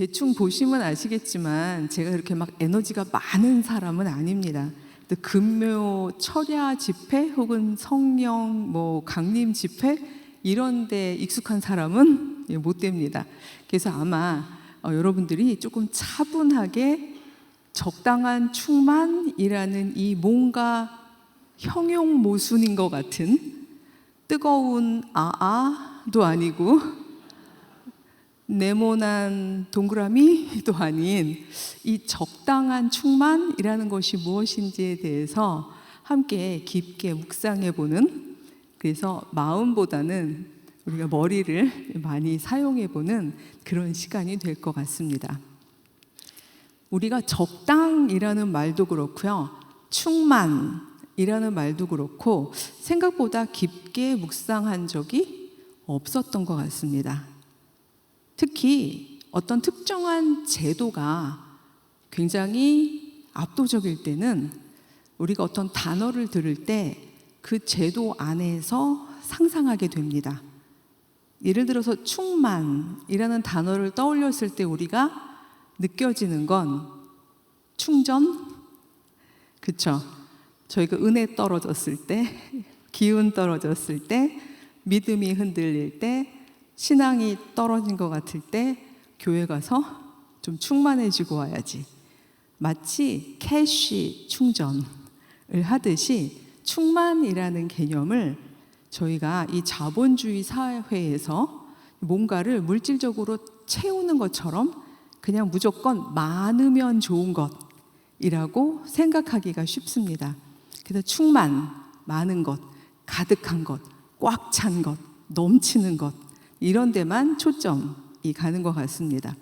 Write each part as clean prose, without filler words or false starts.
대충 보시면 아시겠지만 제가 그렇게 막 에너지가 많은 사람은 아닙니다. 금묘 철야 집회 혹은 성령 강림 집회 이런 데 익숙한 사람은 못 됩니다. 그래서 아마 여러분들이 조금 차분하게 적당한 충만이라는 이 뭔가 형용 모순인 것 같은 뜨거운 아아도 아니고 네모난 동그라미도 아닌 이 적당한 충만이라는 것이 무엇인지에 대해서 함께 깊게 묵상해 보는, 그래서 마음보다는 우리가 머리를 많이 사용해 보는 그런 시간이 될 것 같습니다. 우리가 적당이라는 말도 그렇고요, 충만이라는 말도 그렇고 생각보다 깊게 묵상한 적이 없었던 것 같습니다. 특히 어떤 특정한 제도가 굉장히 압도적일 때는 우리가 어떤 단어를 들을 때 그 제도 안에서 상상하게 됩니다. 예를 들어서 충만이라는 단어를 떠올렸을 때 우리가 느껴지는 건 충전? 그쵸? 저희가 은혜 떨어졌을 때, 기운 떨어졌을 때, 믿음이 흔들릴 때, 신앙이 떨어진 것 같을 때 교회 가서 좀 충만해지고 와야지. 마치 캐시 충전을 하듯이 충만이라는 개념을 저희가 이 자본주의 사회에서 뭔가를 물질적으로 채우는 것처럼 그냥 무조건 많으면 좋은 것이라고 생각하기가 쉽습니다. 그래서 충만, 많은 것, 가득한 것, 꽉 찬 것, 넘치는 것, 이런 데만 초점이 가는 것 같습니다.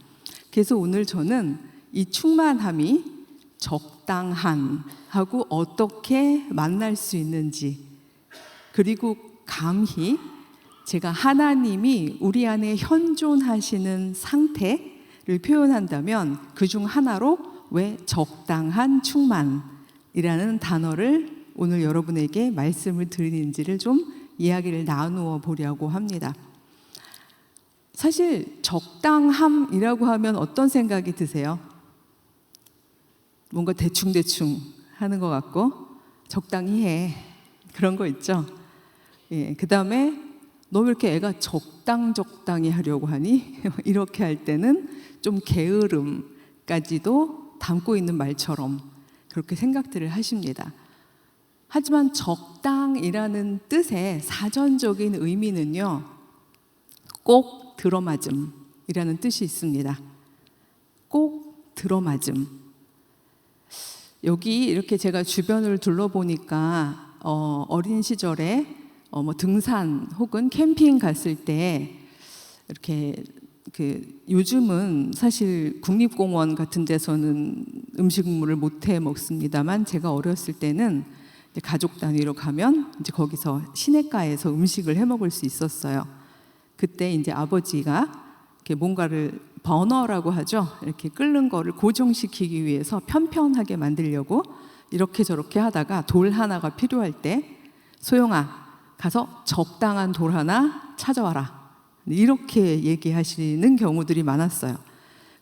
그래서 오늘 저는 이 충만함이 적당한하고 어떻게 만날 수 있는지, 그리고 감히 제가 하나님이 우리 안에 현존하시는 상태를 표현한다면 그중 하나로 왜 적당한 충만이라는 단어를 오늘 여러분에게 말씀을 드리는지를 좀 이야기를 나누어 보려고 합니다. 사실 적당함이라고 하면 어떤 생각이 드세요? 뭔가 대충대충 하는 것 같고 적당히 해, 그런 거 있죠. 그 다음에 너 왜 이렇게 애가 적당히 하려고 하니? 이렇게 할 때는 좀 게으름까지도 담고 있는 말처럼 그렇게 생각들을 하십니다. 하지만 적당이라는 뜻의 사전적인 의미는요, 꼭 들어맞음이라는 뜻이 있습니다. 꼭 들어맞음. 여기 이렇게 제가 주변을 둘러보니까 어린 시절에 등산 혹은 캠핑 갔을 때 이렇게 요즘은 사실 국립공원 같은 데서는 음식물을 못 해 먹습니다만 제가 어렸을 때는 가족 단위로 가면 이제 거기서 시내가에서 음식을 해 먹을 수 있었어요. 그때 이제 아버지가 이렇게 뭔가를 버너라고 하죠. 이렇게 끓는 거를 고정시키기 위해서 편편하게 만들려고 이렇게 저렇게 하다가 돌 하나가 필요할 때 소영아, 가서 적당한 돌 하나 찾아와라, 이렇게 얘기하시는 경우들이 많았어요.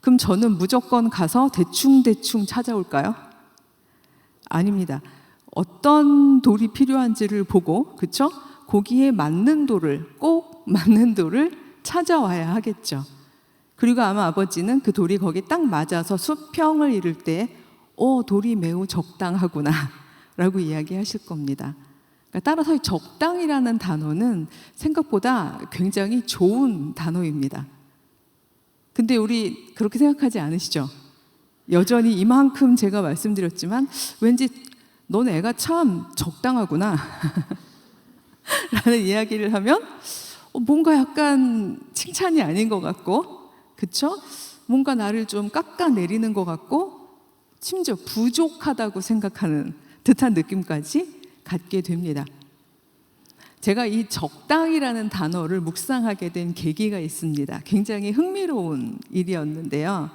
그럼 저는 무조건 가서 대충 찾아올까요? 아닙니다. 어떤 돌이 필요한지를 보고, 그쵸? 거기에 맞는 돌을, 꼭 맞는 돌을 찾아와야 하겠죠. 그리고 아마 아버지는 그 돌이 거기 딱 맞아서 수평을 이룰 때 돌이 매우 적당하구나 라고 이야기하실 겁니다. 그러니까 따라서 적당이라는 단어는 생각보다 굉장히 좋은 단어입니다. 근데 우리 그렇게 생각하지 않으시죠? 여전히 이만큼 제가 말씀드렸지만 왠지 넌 애가 참 적당하구나 라는 이야기를 하면 뭔가 약간 칭찬이 아닌 것 같고, 그쵸? 뭔가 나를 좀 깎아내리는 것 같고 심지어 부족하다고 생각하는 듯한 느낌까지 갖게 됩니다. 제가 이 적당이라는 단어를 묵상하게 된 계기가 있습니다. 굉장히 흥미로운 일이었는데요.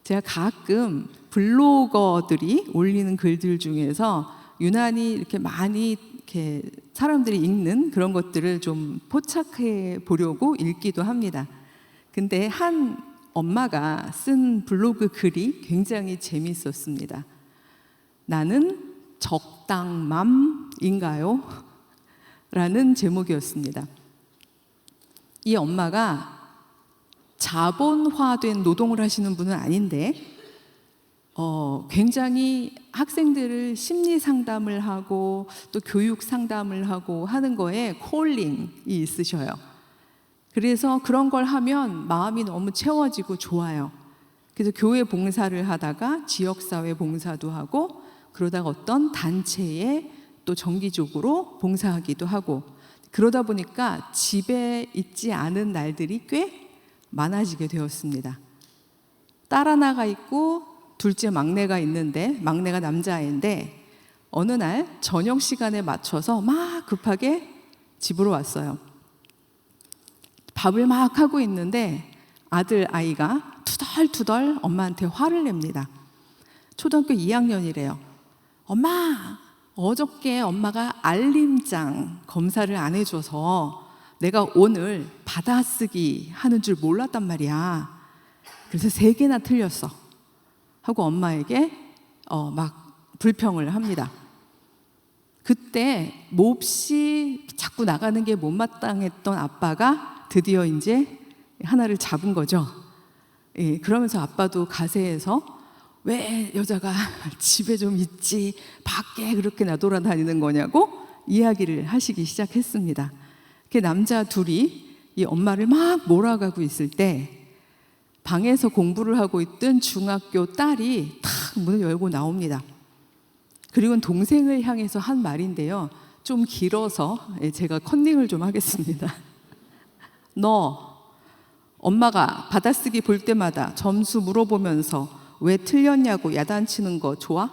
제가 가끔 블로거들이 올리는 글들 중에서 유난히 이렇게 많이 이렇게 사람들이 읽는 그런 것들을 좀 포착해 보려고 읽기도 합니다. 근데 한 엄마가 쓴 블로그 글이 굉장히 재미있었습니다. 나는 적당맘인가요? 라는 제목이었습니다. 이 엄마가 자본화된 노동을 하시는 분은 아닌데 굉장히 학생들을 심리 상담을 하고 또 교육 상담을 하고 하는 거에 콜링이 있으셔요. 그래서 그런 걸 하면 마음이 너무 채워지고 좋아요. 그래서 교회 봉사를 하다가 지역사회 봉사도 하고 그러다가 어떤 단체에 또 정기적으로 봉사하기도 하고 그러다 보니까 집에 있지 않은 날들이 꽤 많아지게 되었습니다. 딸 하나가 있고 둘째 막내가 있는데 막내가 남자아이인데 어느 날 저녁 시간에 맞춰서 막 급하게 집으로 왔어요. 밥을 막 하고 있는데 아들 아이가 투덜투덜 엄마한테 화를 냅니다. 초등학교 2학년이래요. 엄마, 어저께 엄마가 알림장 검사를 안 해줘서 내가 오늘 받아쓰기 하는 줄 몰랐단 말이야. 그래서 3개나 틀렸어. 하고 엄마에게 막 불평을 합니다. 그때 몹시 자꾸 나가는 게 못마땅했던 아빠가 드디어 이제 하나를 잡은 거죠. 예, 그러면서 아빠도 가세해서 왜 여자가 집에 좀 있지 밖에 그렇게 나돌아다니는 거냐고 이야기를 하시기 시작했습니다. 그 남자 둘이 이 엄마를 막 몰아가고 있을 때 방에서 공부를 하고 있던 중학교 딸이 탁 문을 열고 나옵니다. 그리고 동생을 향해서 한 말인데요. 좀 길어서 제가 컨닝을 좀 하겠습니다. 너 엄마가 받아쓰기 볼 때마다 점수 물어보면서 왜 틀렸냐고 야단치는 거 좋아?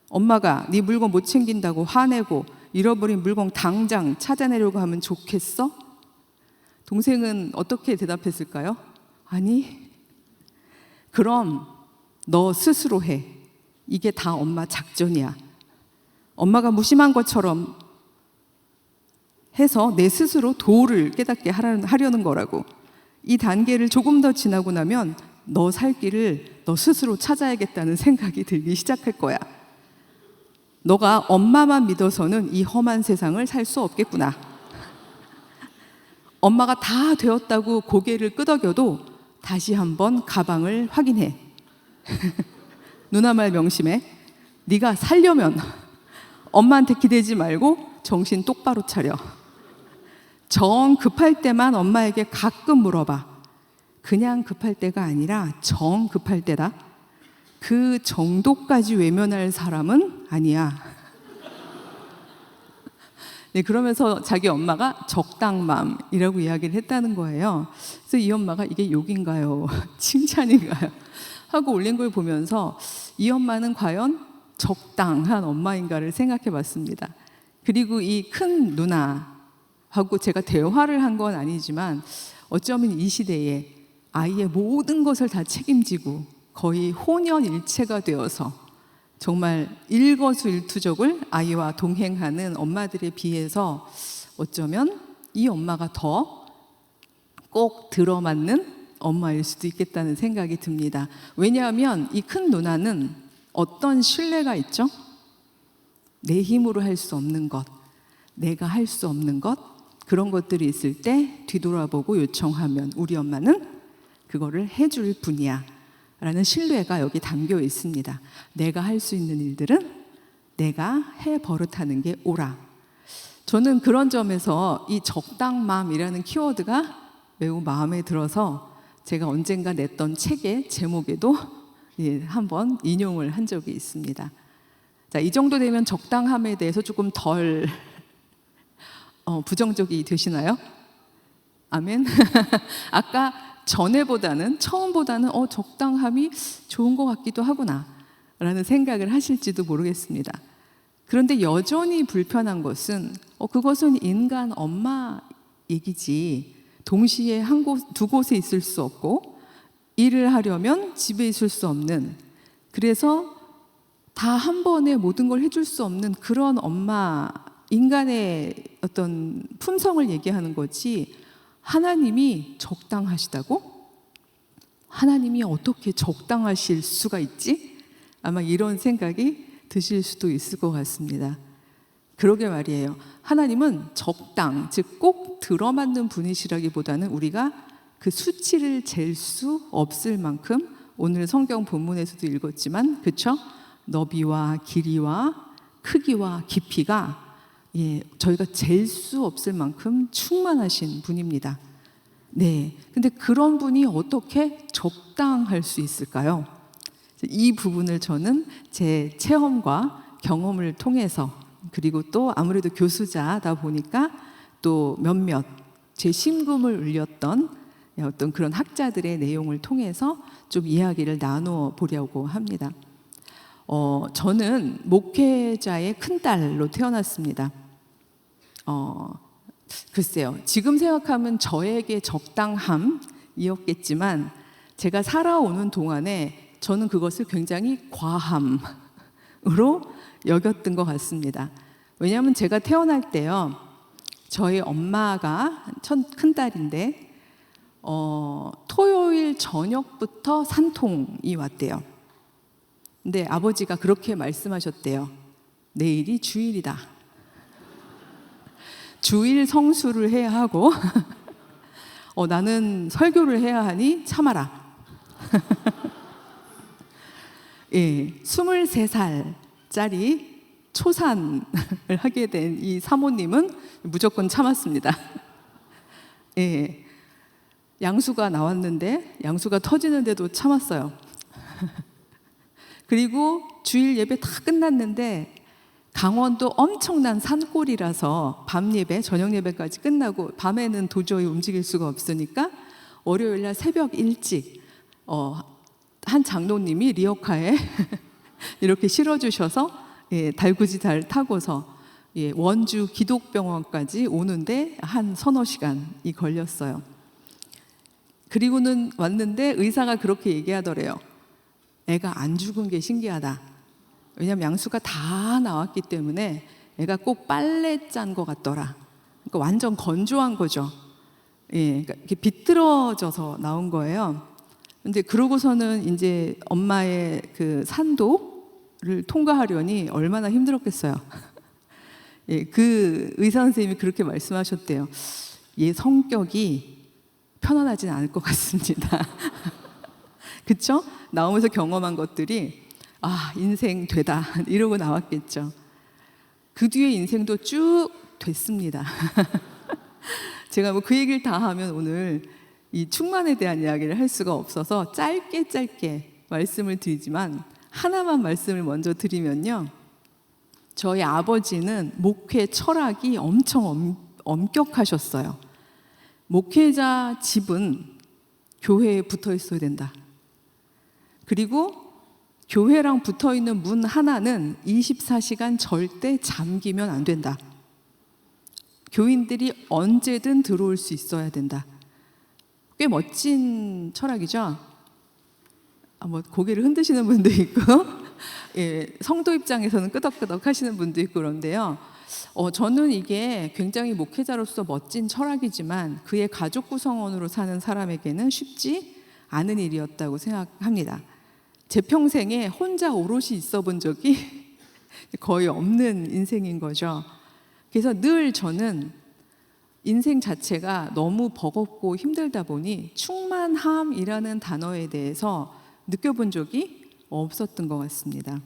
엄마가 네 물건 못 챙긴다고 화내고 잃어버린 물건 당장 찾아내려고 하면 좋겠어? 동생은 어떻게 대답했을까요? 아니, 그럼 너 스스로 해. 이게 다 엄마 작전이야. 엄마가 무심한 것처럼 해서 내 스스로 도를 깨닫게 하려는 거라고. 이 단계를 조금 더 지나고 나면 너 살 길을 너 스스로 찾아야겠다는 생각이 들기 시작할 거야. 너가 엄마만 믿어서는 이 험한 세상을 살 수 없겠구나. 엄마가 다 되었다고 고개를 끄덕여도 다시 한번 가방을 확인해. 누나 말 명심해. 네가 살려면 엄마한테 기대지 말고 정신 똑바로 차려. 정 급할 때만 엄마에게 가끔 물어봐. 그냥 급할 때가 아니라 정 급할 때다. 그 정도까지 외면할 사람은 아니야. 네, 그러면서 자기 엄마가 적당맘이라고 이야기를 했다는 거예요. 그래서 이 엄마가 이게 욕인가요? 칭찬인가요? 하고 올린 걸 보면서 이 엄마는 과연 적당한 엄마인가를 생각해 봤습니다. 그리고 이 큰 누나하고 제가 대화를 한 건 아니지만 어쩌면 이 시대에 아이의 모든 것을 다 책임지고 거의 혼연일체가 되어서 정말 일거수일투족을 아이와 동행하는 엄마들에 비해서 어쩌면 이 엄마가 더 꼭 들어맞는 엄마일 수도 있겠다는 생각이 듭니다. 왜냐하면 이 큰 누나는 어떤 신뢰가 있죠? 내 힘으로 할 수 없는 것, 내가 할 수 없는 것, 그런 것들이 있을 때 뒤돌아보고 요청하면 우리 엄마는 그거를 해줄 분이야 라는 신뢰가 여기 담겨 있습니다. 내가 할 수 있는 일들은 내가 해 버릇하는 게 옳아. 저는 그런 점에서 이 적당맘이라는 키워드가 매우 마음에 들어서 제가 언젠가 냈던 책의 제목에도 한번 인용을 한 적이 있습니다. 자, 이 정도 되면 적당함에 대해서 조금 덜 부정적이 되시나요? 아멘. 아까 전에보다는 처음보다는 적당함이 좋은 것 같기도 하구나 라는 생각을 하실지도 모르겠습니다. 그런데 여전히 불편한 것은 그것은 인간 엄마 얘기지 동시에 두 곳에 있을 수 없고 일을 하려면 집에 있을 수 없는, 그래서 다 한 번에 모든 걸 해줄 수 없는 그런 엄마, 인간의 어떤 품성을 얘기하는 거지 하나님이 적당하시다고? 하나님이 어떻게 적당하실 수가 있지? 아마 이런 생각이 드실 수도 있을 것 같습니다. 그러게 말이에요. 하나님은 적당, 즉 꼭 들어맞는 분이시라기보다는 우리가 그 수치를 잴 수 없을 만큼, 오늘 성경 본문에서도 읽었지만, 그렇죠? 너비와 길이와 크기와 깊이가 저희가 잴 수 없을 만큼 충만하신 분입니다. 네, 근데 그런 분이 어떻게 적당할 수 있을까요? 이 부분을 저는 제 체험과 경험을 통해서, 그리고 또 아무래도 교수자다 보니까 또 몇몇 제 심금을 울렸던 어떤 그런 학자들의 내용을 통해서 좀 이야기를 나누어 보려고 합니다. 저는 목회자의 큰딸로 태어났습니다. 글쎄요, 지금 생각하면 저에게 적당함이었겠지만 제가 살아오는 동안에 저는 그것을 굉장히 과함으로 여겼던 것 같습니다. 왜냐하면 제가 태어날 때요, 저희 엄마가 큰딸인데 토요일 저녁부터 산통이 왔대요. 근데 아버지가 그렇게 말씀하셨대요. 내일이 주일이다. 주일 성수를 해야 하고 나는 설교를 해야 하니 참아라. 예, 23살짜리 초산을 하게 된 이 사모님은 무조건 참았습니다. 예, 양수가 나왔는데 양수가 터지는데도 참았어요. 그리고 주일 예배 다 끝났는데 강원도 엄청난 산골이라서 밤 예배, 저녁 예배까지 끝나고 밤에는 도저히 움직일 수가 없으니까 월요일 날 새벽 일찍 한 장로님이 리어카에 이렇게 실어주셔서 달구지 달 타고서 원주 기독병원까지 오는데 한 서너 시간이 걸렸어요. 그리고는 왔는데 의사가 그렇게 얘기하더래요. 애가 안 죽은 게 신기하다. 왜냐하면 양수가 다 나왔기 때문에 애가 꼭 빨래 짠 것 같더라. 그러니까 완전 건조한 거죠. 그러니까 이렇게 비틀어져서 나온 거예요. 근데 그러고서는 이제 엄마의 그 산도를 통과하려니 얼마나 힘들었겠어요. 그 의사 선생님이 그렇게 말씀하셨대요. 얘 성격이 편안하진 않을 것 같습니다. 그쵸? 나오면서 경험한 것들이 인생 되다 이러고 나왔겠죠. 그 뒤에 인생도 쭉 됐습니다. 제가 뭐 그 얘기를 다 하면 오늘 이 충만에 대한 이야기를 할 수가 없어서 짧게 말씀을 드리지만, 하나만 말씀을 먼저 드리면요, 저희 아버지는 목회 철학이 엄청 엄격하셨어요. 목회자 집은 교회에 붙어 있어야 된다. 그리고 교회랑 붙어 있는 문 하나는 24시간 절대 잠기면 안 된다. 교인들이 언제든 들어올 수 있어야 된다. 꽤 멋진 철학이죠. 뭐 고개를 흔드시는 분도 있고, 성도 입장에서는 끄덕끄덕 하시는 분도 있고 그런데요. 저는 이게 굉장히 목회자로서 멋진 철학이지만 그의 가족 구성원으로 사는 사람에게는 쉽지 않은 일이었다고 생각합니다. 제 평생에 혼자 오롯이 있어 본 적이 거의 없는 인생인 거죠. 그래서 늘 저는 인생 자체가 너무 버겁고 힘들다 보니 충만함이라는 단어에 대해서 느껴본 적이 없었던 것 같습니다.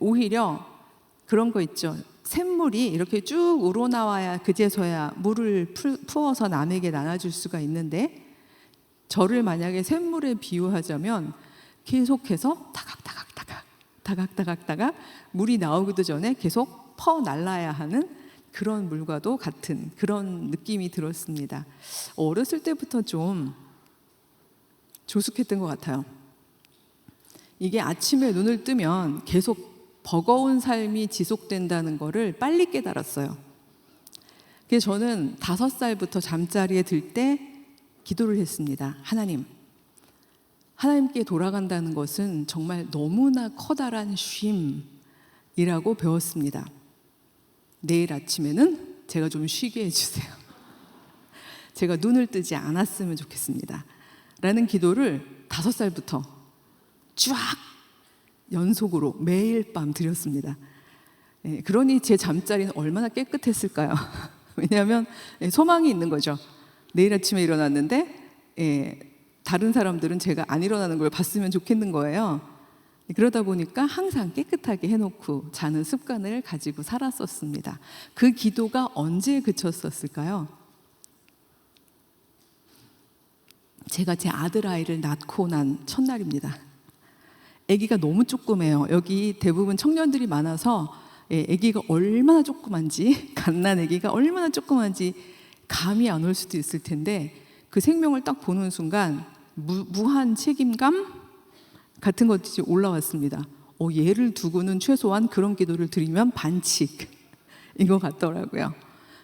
오히려 그런 거 있죠. 샘물이 이렇게 쭉 우러나와야 그제서야 물을 부어서 남에게 나눠줄 수가 있는데, 저를 만약에 샘물에 비유하자면 계속해서 다각다각 물이 나오기도 전에 계속 퍼 날라야 하는 그런 물과도 같은 그런 느낌이 들었습니다. 어렸을 때부터 좀 조숙했던 것 같아요. 이게 아침에 눈을 뜨면 계속 버거운 삶이 지속된다는 거를 빨리 깨달았어요. 그래서 저는 5살부터 잠자리에 들 때 기도를 했습니다. 하나님께 돌아간다는 것은 정말 너무나 커다란 쉼이라고 배웠습니다. 내일 아침에는 제가 좀 쉬게 해주세요. 제가 눈을 뜨지 않았으면 좋겠습니다. 라는 기도를 5살부터 쫙 연속으로 매일 밤 드렸습니다. 그러니 제 잠자리는 얼마나 깨끗했을까요? 왜냐하면 소망이 있는 거죠. 내일 아침에 일어났는데 다른 사람들은 제가 안 일어나는 걸 봤으면 좋겠는 거예요. 그러다 보니까 항상 깨끗하게 해놓고 자는 습관을 가지고 살았었습니다. 그 기도가 언제 그쳤었을까요? 제가 제 아들아이를 낳고 난 첫날입니다. 아기가 너무 조그매요. 여기 대부분 청년들이 많아서 아기가 얼마나 조그만지, 갓난 아기가 얼마나 조그만지 감이 안 올 수도 있을 텐데, 그 생명을 딱 보는 순간 무한 책임감 같은 것들이 올라왔습니다. 얘를 두고는 최소한 그런 기도를 드리면 반칙인 것 같더라고요.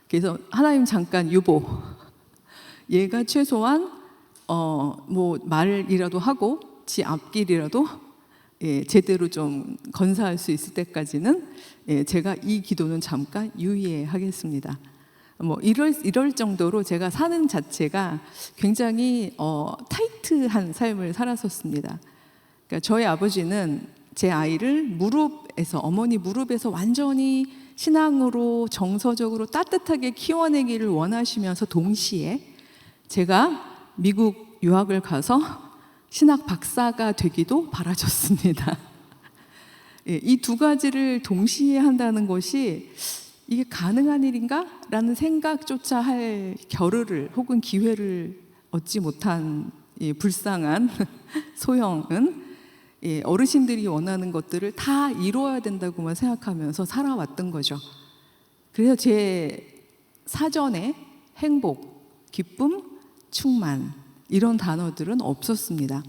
그래서 하나님 잠깐 유보, 얘가 최소한 뭐 말이라도 하고 지 앞길이라도 제대로 좀 건사할 수 있을 때까지는 제가 이 기도는 잠깐 유예하겠습니다. 뭐 이럴 정도로 제가 사는 자체가 굉장히 타이트한 삶을 살았었습니다. 그러니까 저희 아버지는 제 아이를 무릎에서, 어머니 무릎에서 완전히 신앙으로 정서적으로 따뜻하게 키워내기를 원하시면서 동시에 제가 미국 유학을 가서 신학 박사가 되기도 바라셨습니다. 이 두 가지를 동시에 한다는 것이 이게 가능한 일인가? 라는 생각조차 할 겨를을 혹은 기회를 얻지 못한 불쌍한 소형은 어르신들이 원하는 것들을 다 이루어야 된다고만 생각하면서 살아왔던 거죠. 그래서 제 사전에 행복, 기쁨, 충만 이런 단어들은 없었습니다.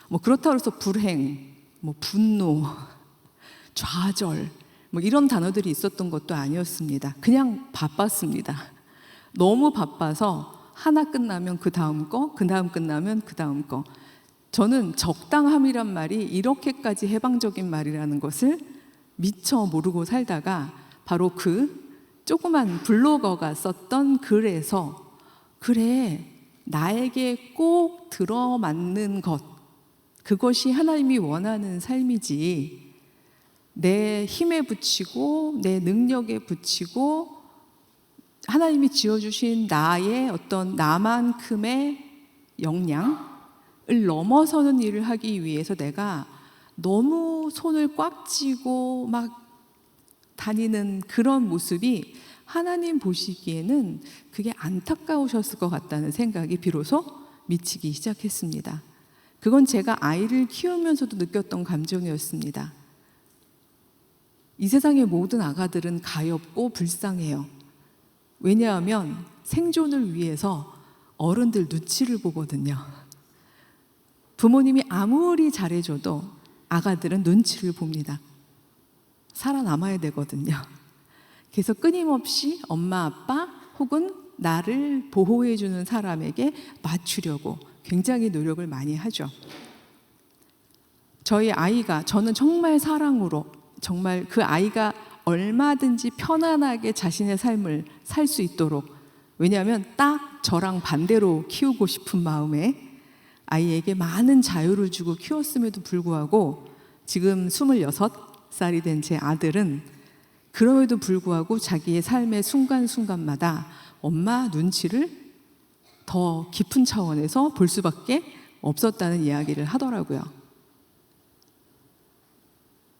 뭐 그렇다고 해서 불행, 뭐 분노, 좌절 뭐 이런 단어들이 있었던 것도 아니었습니다. 그냥 바빴습니다. 너무 바빠서 하나 끝나면 그 다음 거, 그 다음 끝나면 그 다음 거. 저는 적당함이란 말이 이렇게까지 해방적인 말이라는 것을 미처 모르고 살다가 바로 그 조그만 블로거가 썼던 글에서, 그래, 나에게 꼭 들어맞는 것, 그것이 하나님이 원하는 삶이지, 내 힘에 붙이고 내 능력에 붙이고 하나님이 지어주신 나의 어떤 나만큼의 역량을 넘어서는 일을 하기 위해서 내가 너무 손을 꽉 쥐고 막 다니는 그런 모습이 하나님 보시기에는 그게 안타까우셨을 것 같다는 생각이 비로소 미치기 시작했습니다. 그건 제가 아이를 키우면서도 느꼈던 감정이었습니다. 이 세상의 모든 아가들은 가엾고 불쌍해요. 왜냐하면 생존을 위해서 어른들 눈치를 보거든요. 부모님이 아무리 잘해줘도 아가들은 눈치를 봅니다. 살아남아야 되거든요. 그래서 끊임없이 엄마, 아빠 혹은 나를 보호해주는 사람에게 맞추려고 굉장히 노력을 많이 하죠. 저희 아이가, 저는 정말 사랑으로, 정말 그 아이가 얼마든지 편안하게 자신의 삶을 살 수 있도록, 왜냐하면 딱 저랑 반대로 키우고 싶은 마음에 아이에게 많은 자유를 주고 키웠음에도 불구하고 지금 26살이 된 제 아들은 그럼에도 불구하고 자기의 삶의 순간순간마다 엄마 눈치를 더 깊은 차원에서 볼 수밖에 없었다는 이야기를 하더라고요.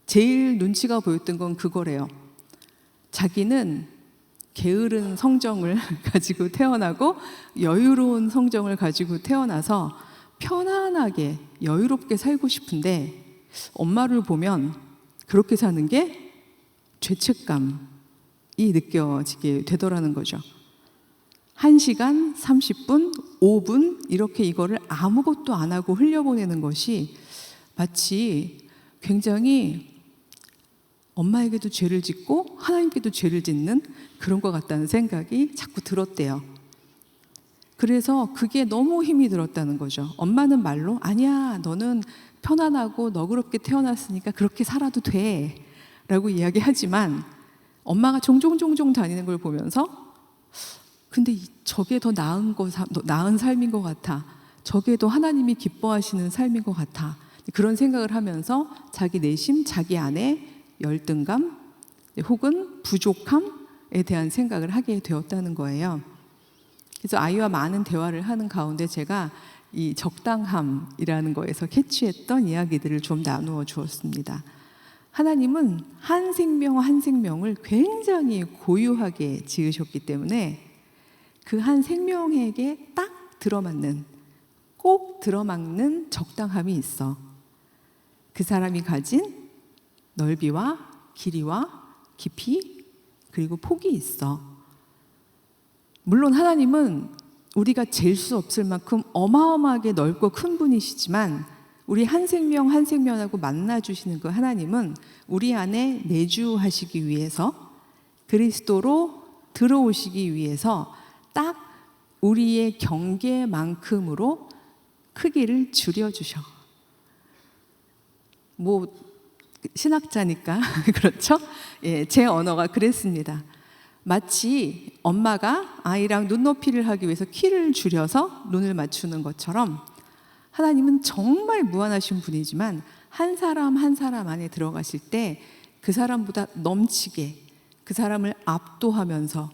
제일 눈치가 보였던 건 그거래요. 자기는 게으른 성정을 가지고 태어나고 여유로운 성정을 가지고 태어나서 편안하게 여유롭게 살고 싶은데 엄마를 보면 그렇게 사는 게 죄책감이 느껴지게 되더라는 거죠. 1시간, 30분, 5분 이렇게 이거를 아무것도 안 하고 흘려보내는 것이 마치 굉장히 엄마에게도 죄를 짓고 하나님께도 죄를 짓는 그런 것 같다는 생각이 자꾸 들었대요. 그래서 그게 너무 힘이 들었다는 거죠. 엄마는 말로 아니야, 너는 편안하고 너그럽게 태어났으니까 그렇게 살아도 돼 라고 이야기하지만 엄마가 종종 다니는 걸 보면서 근데 저게 더 나은 삶인 것 같아. 저게도 하나님이 기뻐하시는 삶인 것 같아. 그런 생각을 하면서 자기 내심, 자기 안에 열등감 혹은 부족함에 대한 생각을 하게 되었다는 거예요. 그래서 아이와 많은 대화를 하는 가운데 제가 이 적당함이라는 거에서 캐치했던 이야기들을 좀 나누어 주었습니다. 하나님은 한 생명 한 생명을 굉장히 고유하게 지으셨기 때문에 그 한 생명에게 딱 들어맞는, 꼭 들어맞는 적당함이 있어. 그 사람이 가진 넓이와 길이와 깊이 그리고 폭이 있어. 물론 하나님은 우리가 잴 수 없을 만큼 어마어마하게 넓고 큰 분이시지만 우리 한 생명 한 생명하고 만나주시는 그 하나님은 우리 안에 내주하시기 위해서, 그리스도로 들어오시기 위해서 딱 우리의 경계만큼으로 크기를 줄여주셔. 뭐 신학자니까 그렇죠? 예, 제 언어가 그랬습니다. 마치 엄마가 아이랑 눈높이를 하기 위해서 키를 줄여서 눈을 맞추는 것처럼 하나님은 정말 무한하신 분이지만 한 사람 한 사람 안에 들어가실 때 그 사람보다 넘치게, 그 사람을 압도하면서,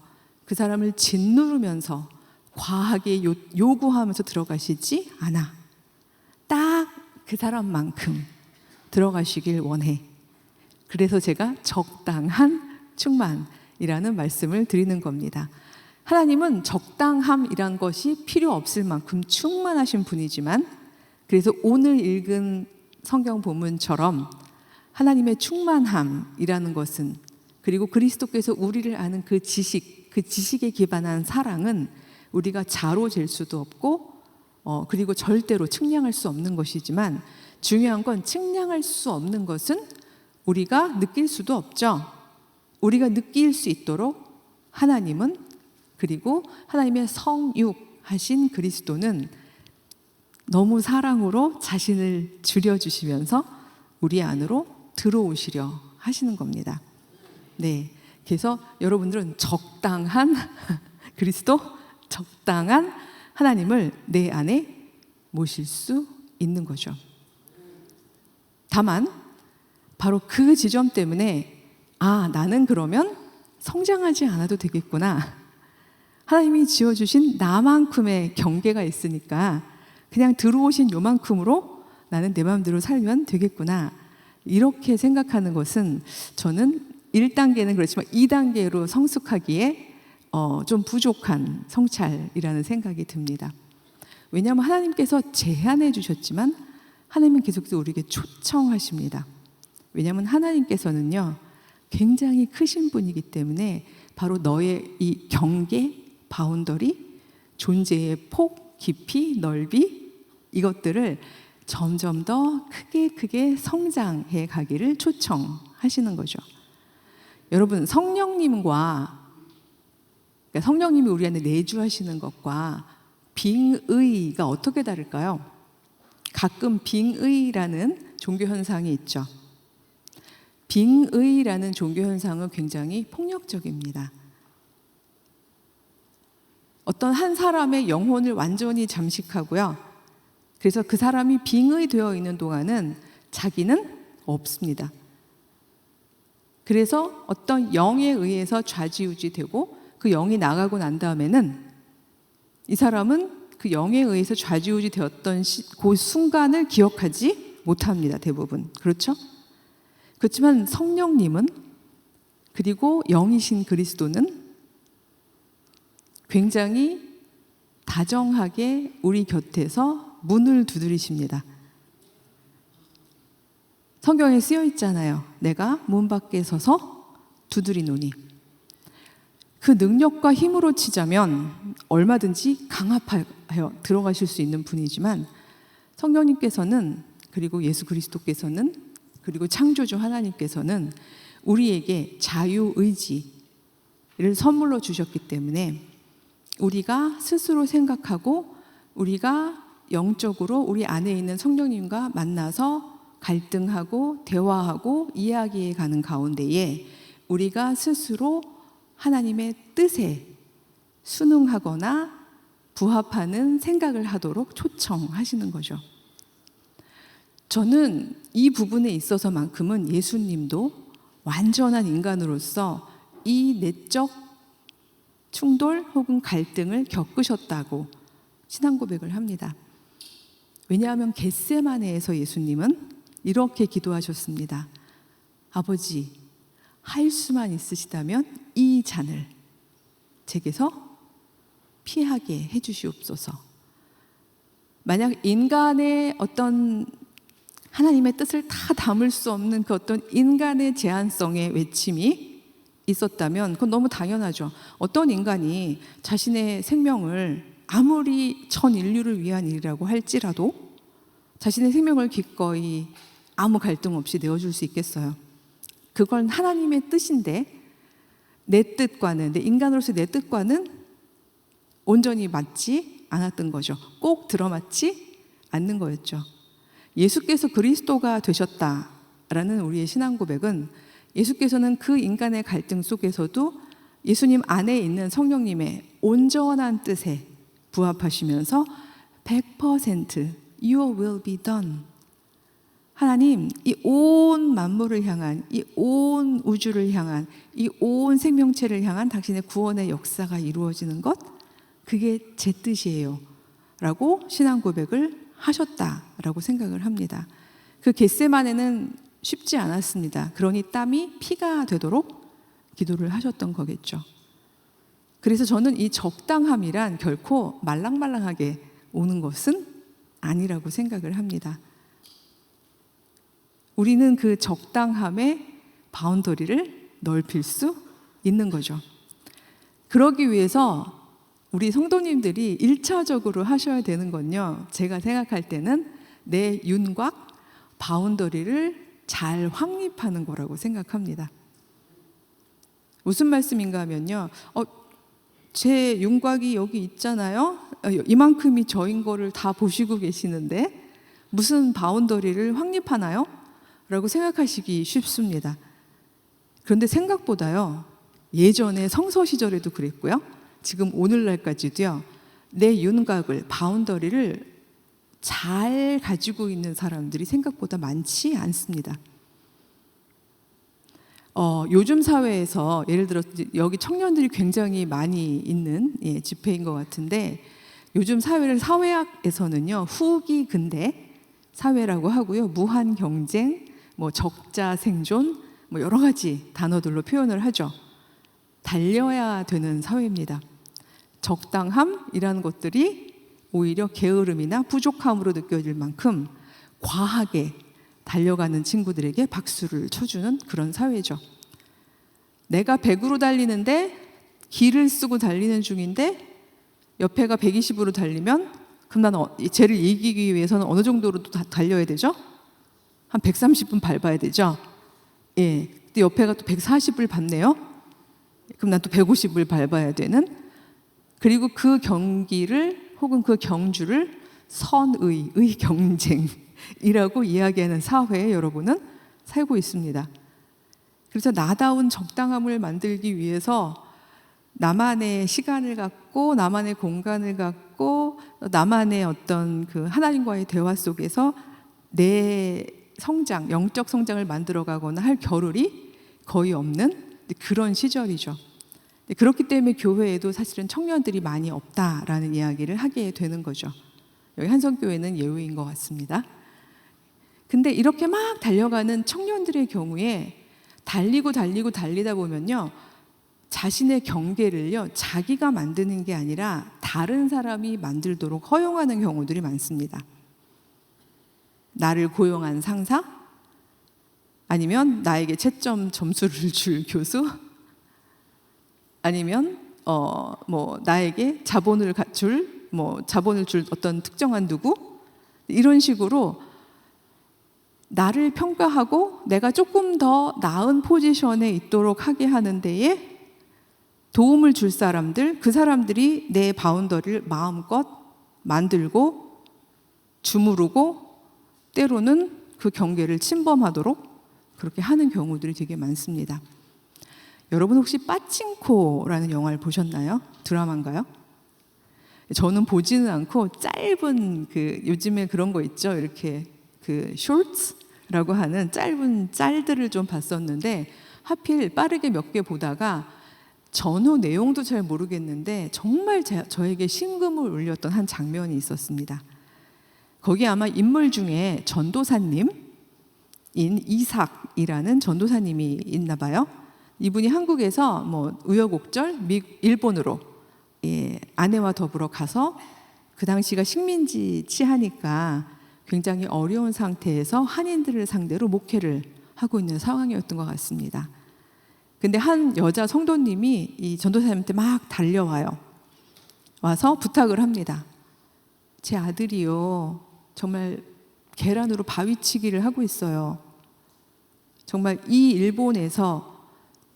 그 사람을 짓누르면서 과하게 요구하면서 들어가시지 않아. 딱 그 사람만큼 들어가시길 원해. 그래서 제가 적당한 충만이라는 말씀을 드리는 겁니다. 하나님은 적당함이란 것이 필요 없을 만큼 충만하신 분이지만, 그래서 오늘 읽은 성경 본문처럼 하나님의 충만함이라는 것은, 그리고 그리스도께서 우리를 아는 그 지식에 기반한 사랑은 우리가 자로 잴 수도 없고 그리고 절대로 측량할 수 없는 것이지만, 중요한 건 측량할 수 없는 것은 우리가 느낄 수도 없죠. 우리가 느낄 수 있도록 하나님은, 그리고 하나님의 성육하신 그리스도는 너무 사랑으로 자신을 줄여주시면서 우리 안으로 들어오시려 하시는 겁니다. 네, 그래서 여러분들은 적당한 그리스도, 적당한 하나님을 내 안에 모실 수 있는 거죠. 다만 바로 그 지점 때문에 나는 그러면 성장하지 않아도 되겠구나. 하나님이 지어주신 나만큼의 경계가 있으니까 그냥 들어오신 요만큼으로 나는 내 마음대로 살면 되겠구나. 이렇게 생각하는 것은 저는 1단계는 그렇지만 2단계로 성숙하기에 좀 부족한 성찰이라는 생각이 듭니다. 왜냐하면 하나님께서 제한해 주셨지만 하나님은 계속해서 우리에게 초청하십니다. 왜냐하면 하나님께서는요 굉장히 크신 분이기 때문에 바로 너의 이 경계, 바운더리, 존재의 폭, 깊이, 넓이, 이것들을 점점 더 크게 성장해 가기를 초청하시는 거죠. 여러분, 성령님과, 그러니까 성령님이 우리 안에 내주하시는 것과 빙의가 어떻게 다를까요? 가끔 빙의라는 종교 현상이 있죠. 빙의라는 종교 현상은 굉장히 폭력적입니다. 어떤 한 사람의 영혼을 완전히 잠식하고요. 그래서 그 사람이 빙의되어 있는 동안은 자기는 없습니다. 그래서 어떤 영에 의해서 좌지우지되고 그 영이 나가고 난 다음에는 이 사람은 그 영에 의해서 좌지우지 되었던 그 순간을 기억하지 못합니다. 대부분. 그렇죠? 그렇지만 성령님은, 그리고 영이신 그리스도는 굉장히 다정하게 우리 곁에서 문을 두드리십니다. 성경에 쓰여 있잖아요. 내가 문 밖에 서서 두드리노니. 그 능력과 힘으로 치자면 얼마든지 강압하여 들어가실 수 있는 분이지만, 성령님께서는, 그리고 예수 그리스도께서는, 그리고 창조주 하나님께서는 우리에게 자유의지를 선물로 주셨기 때문에 우리가 스스로 생각하고 우리가 영적으로 우리 안에 있는 성령님과 만나서 갈등하고 대화하고 이야기해 가는 가운데에 우리가 스스로 하나님의 뜻에 순응하거나 부합하는 생각을 하도록 초청하시는 거죠. 저는 이 부분에 있어서만큼은 예수님도 완전한 인간으로서 이 내적 충돌 혹은 갈등을 겪으셨다고 신앙 고백을 합니다. 왜냐하면 겟세마네에서 예수님은 이렇게 기도하셨습니다. 아버지, 할 수만 있으시다면 이 잔을 제게서 피하게 해주시옵소서. 만약 인간의 어떤 하나님의 뜻을 다 담을 수 없는 그 어떤 인간의 제한성의 외침이 있었다면 그건 너무 당연하죠. 어떤 인간이 자신의 생명을 아무리 전 인류를 위한 일이라고 할지라도 자신의 생명을 기꺼이 아무 갈등 없이 내어줄 수 있겠어요. 그건 하나님의 뜻인데 내 뜻과는, 내 인간으로서 내 뜻과는 온전히 맞지 않았던 거죠. 꼭 들어맞지 않는 거였죠. 예수께서 그리스도가 되셨다라는 우리의 신앙 고백은 예수께서는 그 인간의 갈등 속에서도 예수님 안에 있는 성령님의 온전한 뜻에 부합하시면서 100% Your will be done. 하나님, 이 온 만물을 향한, 이 온 우주를 향한, 이 온 생명체를 향한 당신의 구원의 역사가 이루어지는 것, 그게 제 뜻이에요 라고 신앙 고백을 하셨다라고 생각을 합니다. 그 겟세마네는 쉽지 않았습니다. 그러니 땀이 피가 되도록 기도를 하셨던 거겠죠. 그래서 저는 이 적당함이란 결코 말랑말랑하게 오는 것은 아니라고 생각을 합니다. 우리는 그 적당함의 바운더리를 넓힐 수 있는 거죠. 그러기 위해서 우리 성도님들이 1차적으로 하셔야 되는 건요, 제가 생각할 때는 내 윤곽, 바운더리를 잘 확립하는 거라고 생각합니다. 무슨 말씀인가 하면요, 제 윤곽이 여기 있잖아요. 이만큼이 저인 거를 다 보시고 계시는데 무슨 바운더리를 확립하나요? 라고 생각하시기 쉽습니다. 그런데 생각보다요, 예전에 성서 시절에도 그랬고요, 지금 오늘날까지도요, 내 윤곽을, 바운더리를 잘 가지고 있는 사람들이 생각보다 많지 않습니다. 요즘 사회에서 예를 들어 여기 청년들이 굉장히 많이 있는 집회인 것 같은데, 요즘 사회를 사회학에서는요, 후기 근대 사회라고 하고요, 무한 경쟁, 뭐 적자 생존, 뭐 여러 가지 단어들로 표현을 하죠. 달려야 되는 사회입니다. 적당함이라는 것들이 오히려 게으름이나 부족함으로 느껴질 만큼 과하게 달려가는 친구들에게 박수를 쳐주는 그런 사회죠. 내가 100으로 달리는데 기를 쓰고 달리는 중인데 옆에가 120으로 달리면 그럼 나는 쟤를 이기기 위해서는 어느 정도로 달려야 되죠? 한 130분 밟아야 되죠? 예. 근데 옆에가 또 140을 밟네요? 그럼 난 또 150을 밟아야 되는, 그리고 그 경기를 혹은 그 경주를 선의 경쟁이라고 이야기하는 사회에 여러분은 살고 있습니다. 그래서 나다운 적당함을 만들기 위해서 나만의 시간을 갖고 나만의 공간을 갖고 나만의 어떤 그 하나님과의 대화 속에서 내 성장, 영적 성장을 만들어가거나 할 겨를이 거의 없는 그런 시절이죠. 그렇기 때문에 교회에도 사실은 청년들이 많이 없다라는 이야기를 하게 되는 거죠. 여기 한성교회는 예외인 것 같습니다. 근데 이렇게 막 달려가는 청년들의 경우에 달리다 보면요, 자신의 경계를요, 자기가 만드는 게 아니라 다른 사람이 만들도록 허용하는 경우들이 많습니다. 나를 고용한 상사, 아니면 나에게 채점 점수를 줄 교수, 아니면 나에게 자본을 줄 어떤 특정한 누구, 이런 식으로 나를 평가하고 내가 조금 더 나은 포지션에 있도록 하게 하는 데에 도움을 줄 사람들, 그 사람들이 내 바운더리를 마음껏 만들고 주무르고 때로는 그 경계를 침범하도록 그렇게 하는 경우들이 되게 많습니다. 여러분 혹시 빠칭코라는 영화를 보셨나요? 드라마인가요? 저는 보지는 않고 짧은 요즘에 그런 거 있죠. 이렇게 쇼츠라고 하는 짧은 짤들을 좀 봤었는데 하필 빠르게 몇 개 보다가 전후 내용도 잘 모르겠는데 정말 저에게 심금을 울렸던 한 장면이 있었습니다. 거기 아마 인물 중에 전도사님인 이삭이라는 전도사님이 있나 봐요. 이분이 한국에서 뭐 우여곡절 일본으로 아내와 더불어 가서 그 당시가 식민지 치하니까 굉장히 어려운 상태에서 한인들을 상대로 목회를 하고 있는 상황이었던 것 같습니다. 근데 한 여자 성도님이 이 전도사님한테 막 달려와요. 와서 부탁을 합니다. 제 아들이요, 정말 계란으로 바위치기를 하고 있어요. 정말 이 일본에서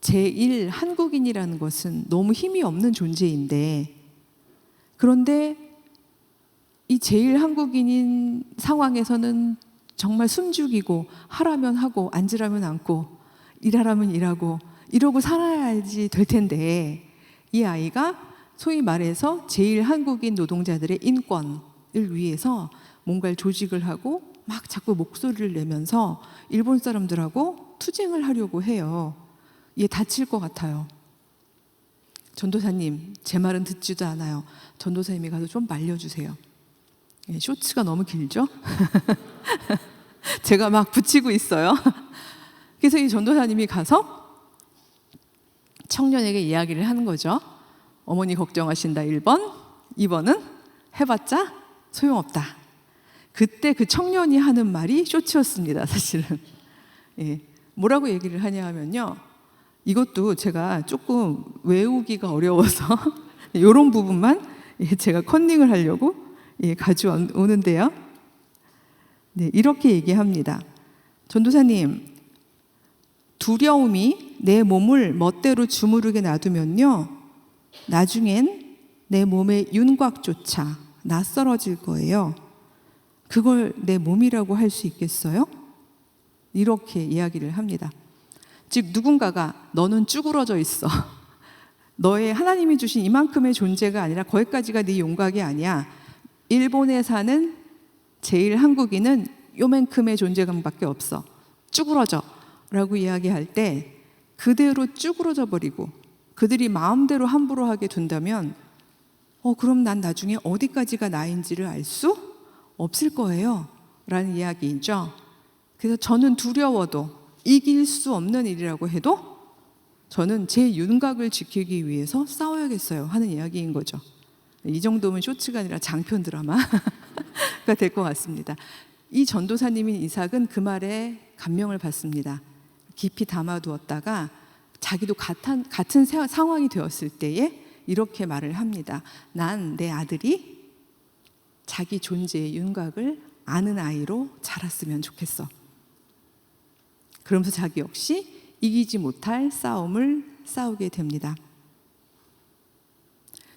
제1 한국인이라는 것은 너무 힘이 없는 존재인데, 그런데 이 제1 한국인인 상황에서는 정말 숨죽이고 하라면 하고 앉으라면 앉고 일하라면 일하고 이러고 살아야지 될 텐데, 이 아이가 소위 말해서 제1 한국인 노동자들의 인권을 위해서 뭔가를 조직을 하고 막 자꾸 목소리를 내면서 일본 사람들하고 투쟁을 하려고 해요. 얘 다칠 것 같아요. 전도사님, 제 말은 듣지도 않아요. 전도사님이 가서 좀 말려주세요. 쇼츠가 너무 길죠? 제가 막 붙이고 있어요. 그래서 이 전도사님이 가서 청년에게 이야기를 하는 거죠. 어머니 걱정하신다 1번, 2번은 해봤자 소용없다. 그때 그 청년이 하는 말이 쇼츠였습니다, 사실은. 뭐라고 얘기를 하냐 하면요, 이것도 제가 조금 외우기가 어려워서 이런 부분만 제가 컨닝을 하려고 가져오는데요. 이렇게 얘기합니다. 전도사님, 두려움이 내 몸을 멋대로 주무르게 놔두면요, 나중엔 내 몸의 윤곽조차 낯설어질 거예요. 그걸 내 몸이라고 할 수 있겠어요? 이렇게 이야기를 합니다. 즉 누군가가 너는 쭈그러져 있어. 너의 하나님이 주신 이만큼의 존재가 아니라 거기까지가 네 윤곽이 아니야. 일본에 사는 제1 한국인은 요만큼의 존재감밖에 없어. 쭈그러져 라고 이야기할 때 그대로 쭈그러져 버리고 그들이 마음대로 함부로 하게 둔다면 그럼 난 나중에 어디까지가 나인지를 알 수 없을 거예요 라는 이야기이죠. 그래서 저는 두려워도 이길 수 없는 일이라고 해도 저는 제 윤곽을 지키기 위해서 싸워야겠어요 하는 이야기인 거죠. 이 정도면 쇼츠가 아니라 장편 드라마가 될 것 같습니다. 이 전도사님인 이삭은 그 말에 감명을 받습니다. 깊이 담아두었다가 자기도 같은 상황이 되었을 때에 이렇게 말을 합니다. 난 내 아들이 자기 존재의 윤곽을 아는 아이로 자랐으면 좋겠어. 그러면서 자기 역시 이기지 못할 싸움을 싸우게 됩니다.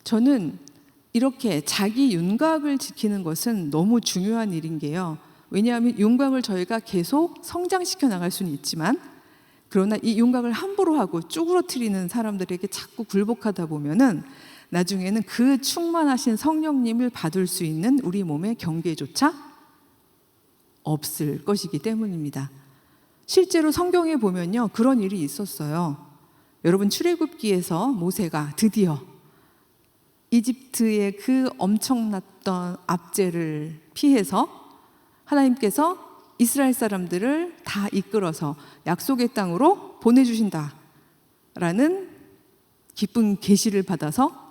저는 이렇게 자기 윤곽을 지키는 것은 너무 중요한 일인 게요. 왜냐하면 윤곽을 저희가 계속 성장시켜 나갈 수는 있지만, 그러나 이 윤곽을 함부로 하고 쭈그러뜨리는 사람들에게 자꾸 굴복하다 보면은 나중에는 그 충만하신 성령님을 받을 수 있는 우리 몸의 경계조차 없을 것이기 때문입니다. 실제로 성경에 보면요, 그런 일이 있었어요. 여러분, 출애굽기에서 모세가 드디어 이집트의 그 엄청났던 압제를 피해서 하나님께서 이스라엘 사람들을 다 이끌어서 약속의 땅으로 보내주신다라는 기쁜 계시를 받아서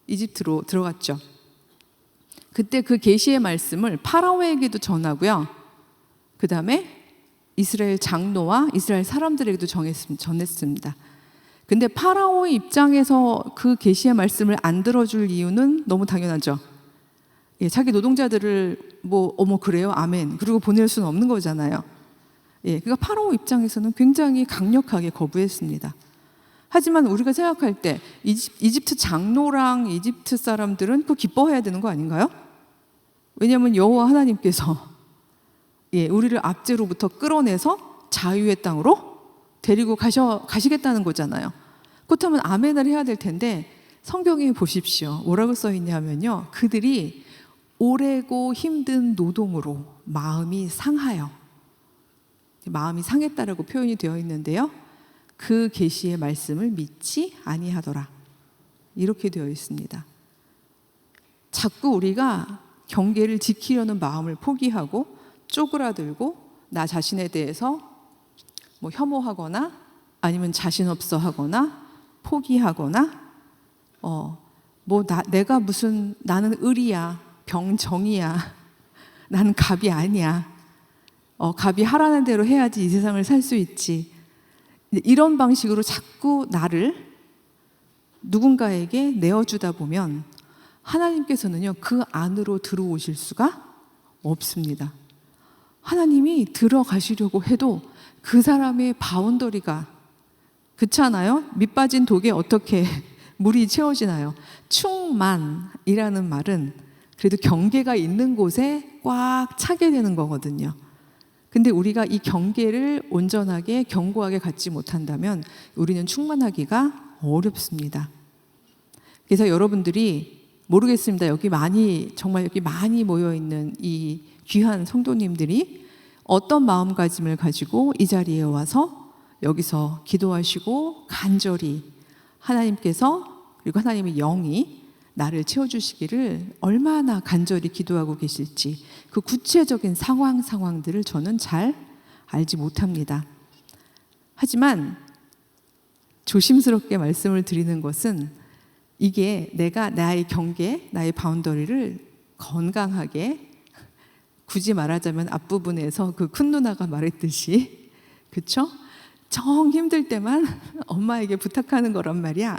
이집트로 들어갔죠. 그때 그 계시의 말씀을 파라오에게도 전하고요, 그 다음에 이스라엘 장로와 이스라엘 사람들에게도 전했습니다. 근데 파라오의 입장에서 그 계시의 말씀을 안 들어줄 이유는 너무 당연하죠. 자기 노동자들을 어머 그래요? 아멘. 그리고 보낼 수는 없는 거잖아요. 그러니까 파라오 입장에서는 굉장히 강력하게 거부했습니다. 하지만 우리가 생각할 때 이집트 장로랑 이집트 사람들은 그거 기뻐해야 되는 거 아닌가요? 왜냐하면 여호와 하나님께서 우리를 압제로부터 끌어내서 자유의 땅으로 데리고 가시겠다는 거잖아요. 그렇다면 아멘을 해야 될 텐데 성경에 보십시오. 뭐라고 써 있냐면요. 그들이 오래고 힘든 노동으로 마음이 상하여, 마음이 상했다라고 표현이 되어 있는데요. 그 계시의 말씀을 믿지 아니하더라. 이렇게 되어 있습니다. 자꾸 우리가 경계를 지키려는 마음을 포기하고 쪼그라들고 나 자신에 대해서 혐오하거나 아니면 자신 없어 하거나 포기하거나 내가 무슨 나는 을이야, 병정이야, 나는 갑이 아니야, 갑이 하라는 대로 해야지 이 세상을 살 수 있지, 이런 방식으로 자꾸 나를 누군가에게 내어주다 보면 하나님께서는요 그 안으로 들어오실 수가 없습니다. 하나님이 들어가시려고 해도 그 사람의 바운더리가, 그렇잖아요? 밑 빠진 독에 어떻게 물이 채워지나요? 충만이라는 말은 그래도 경계가 있는 곳에 꽉 차게 되는 거거든요. 근데 우리가 이 경계를 온전하게 견고하게 갖지 못한다면 우리는 충만하기가 어렵습니다. 그래서 여러분들이 모르겠습니다. 정말 여기 많이 모여 있는 이 귀한 성도님들이 어떤 마음가짐을 가지고 이 자리에 와서 여기서 기도하시고 간절히 하나님께서 그리고 하나님의 영이 나를 채워주시기를 얼마나 간절히 기도하고 계실지 그 구체적인 상황들을 저는 잘 알지 못합니다. 하지만 조심스럽게 말씀을 드리는 것은 이게 내가 나의 경계, 나의 바운더리를 건강하게, 굳이 말하자면 앞부분에서 그 큰 누나가 말했듯이, 그쵸? 정 힘들 때만 엄마에게 부탁하는 거란 말이야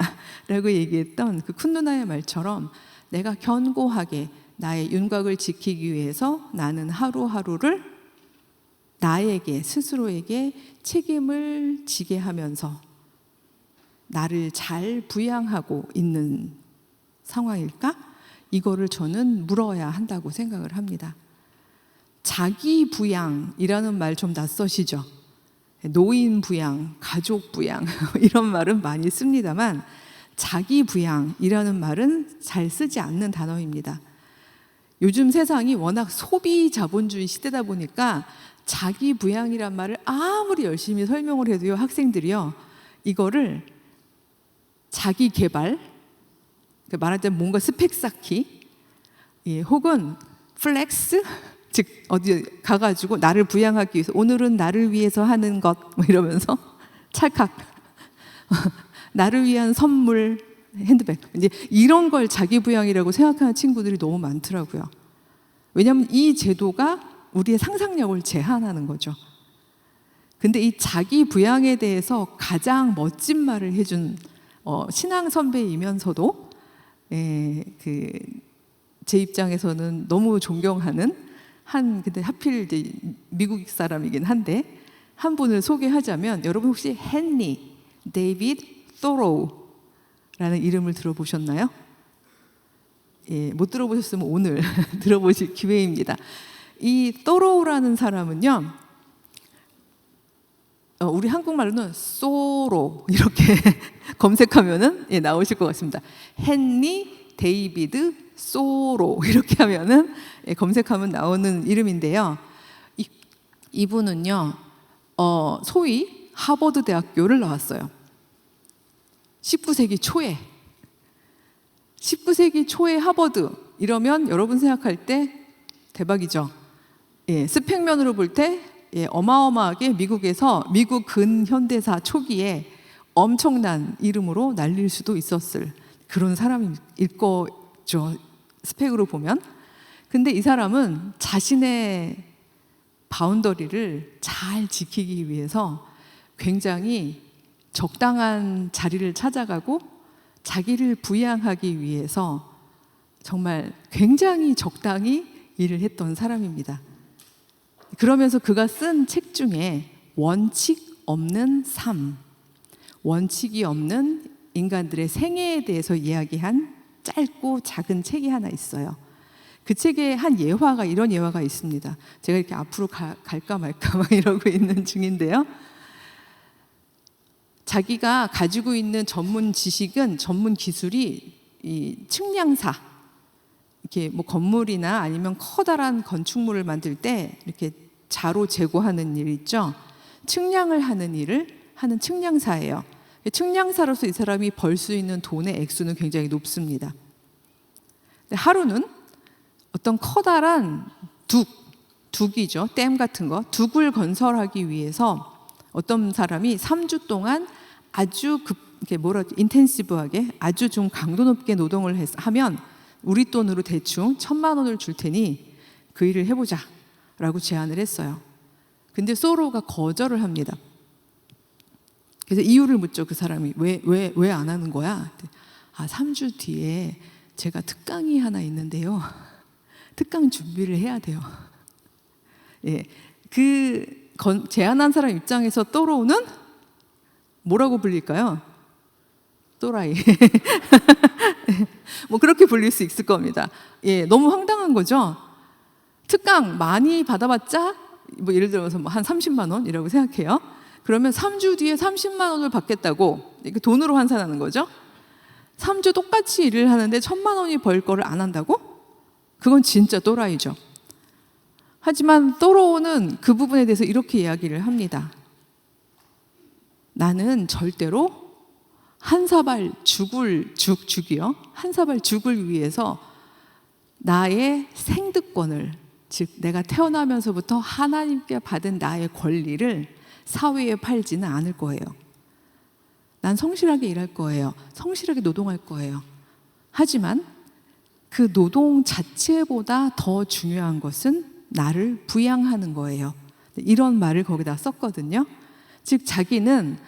라고 얘기했던 그 큰 누나의 말처럼 내가 견고하게 나의 윤곽을 지키기 위해서 나는 하루하루를 나에게 스스로에게 책임을 지게 하면서 나를 잘 부양하고 있는 상황일까? 이거를 저는 물어야 한다고 생각을 합니다. 자기 부양이라는 말 좀 낯서시죠? 노인 부양, 가족 부양 이런 말은 많이 씁니다만 자기 부양이라는 말은 잘 쓰지 않는 단어입니다. 요즘 세상이 워낙 소비 자본주의 시대다 보니까 자기 부양이란 말을 아무리 열심히 설명을 해도요, 학생들이요, 이거를 자기 개발, 말하자면 뭔가 스펙 쌓기, 혹은 플렉스, 즉 어디 가가지고 나를 부양하기 위해서 오늘은 나를 위해서 하는 것 이러면서 찰칵 나를 위한 선물, 핸드백, 이제 이런 걸 자기 부양이라고 생각하는 친구들이 너무 많더라고요. 왜냐하면 이 제도가 우리의 상상력을 제한하는 거죠. 근데 이 자기 부양에 대해서 가장 멋진 말을 해준 신앙 선배이면서도 제 입장에서는 너무 존경하는 근데 하필 이제 미국 사람이긴 한데 한 분을 소개하자면, 여러분 혹시 헨리 데이비드 토로우라는 이름을 들어보셨나요? 못 들어보셨으면 오늘 들어보실 기회입니다. 이 토로우라는 사람은요, 우리 한국말로는 소로 이렇게 검색하면은 나오실 것 같습니다. 헨리 데이비드 소로 이렇게 하면은 검색하면 나오는 이름인데요. 이분은요, 소위 하버드 대학교를 나왔어요. 19세기 초에 하버드 이러면 여러분 생각할 때 대박이죠. 스펙면으로 볼 때 어마어마하게 미국에서 미국 근현대사 초기에 엄청난 이름으로 날릴 수도 있었을 그런 사람일 거죠, 스펙으로 보면. 근데 이 사람은 자신의 바운더리를 잘 지키기 위해서 굉장히 적당한 자리를 찾아가고 자기를 부양하기 위해서 정말 굉장히 적당히 일을 했던 사람입니다. 그러면서 그가 쓴 책 중에 원칙 없는 삶, 원칙이 없는 인간들의 생애에 대해서 이야기한 짧고 작은 책이 하나 있어요. 그 책에 한 예화가, 이런 예화가 있습니다. 제가 이렇게 앞으로 갈까 말까 막 이러고 있는 중인데요. 자기가 가지고 있는 전문 지식은, 전문 기술이 이 측량사, 이렇게 뭐 건물이나 아니면 커다란 건축물을 만들 때 이렇게 자로 제고하는 일 있죠. 측량을 하는 일을 하는 측량사예요. 측량사로서 이 사람이 벌 수 있는 돈의 액수는 굉장히 높습니다. 하루는 어떤 커다란 둑이죠. 댐 같은 거, 둑을 건설하기 위해서 어떤 사람이 3주 동안 아주 인텐시브하게 아주 좀 강도 높게 노동을 하면 우리 돈으로 대충 1,000만 원을 줄 테니 그 일을 해보자 라고 제안을 했어요. 근데 소로가 거절을 합니다. 그래서 이유를 묻죠. 그 사람이 왜 안 하는 거야? 3주 뒤에 제가 특강이 하나 있는데요. 특강 준비를 해야 돼요. 예, 제안한 사람 입장에서 또로는 뭐라고 불릴까요? 또라이. 뭐 그렇게 불릴 수 있을 겁니다. 예, 너무 황당한 거죠. 특강 많이 받아봤자 뭐 예를 들어서 뭐 한 30만 원이라고 생각해요. 그러면 3주 뒤에 30만 원을 받겠다고 돈으로 환산하는 거죠. 3주 똑같이 일을 하는데 1,000만 원이 벌 거를 안 한다고? 그건 진짜 또라이죠. 하지만 또로는 그 부분에 대해서 이렇게 이야기를 합니다. 나는 절대로 한 사발 죽이요. 한 사발 죽을 위해서 나의 생득권을, 즉 내가 태어나면서부터 하나님께 받은 나의 권리를 사회에 팔지는 않을 거예요. 난 성실하게 일할 거예요. 성실하게 노동할 거예요. 하지만 그 노동 자체보다 더 중요한 것은 나를 부양하는 거예요. 이런 말을 거기다 썼거든요. 즉 자기는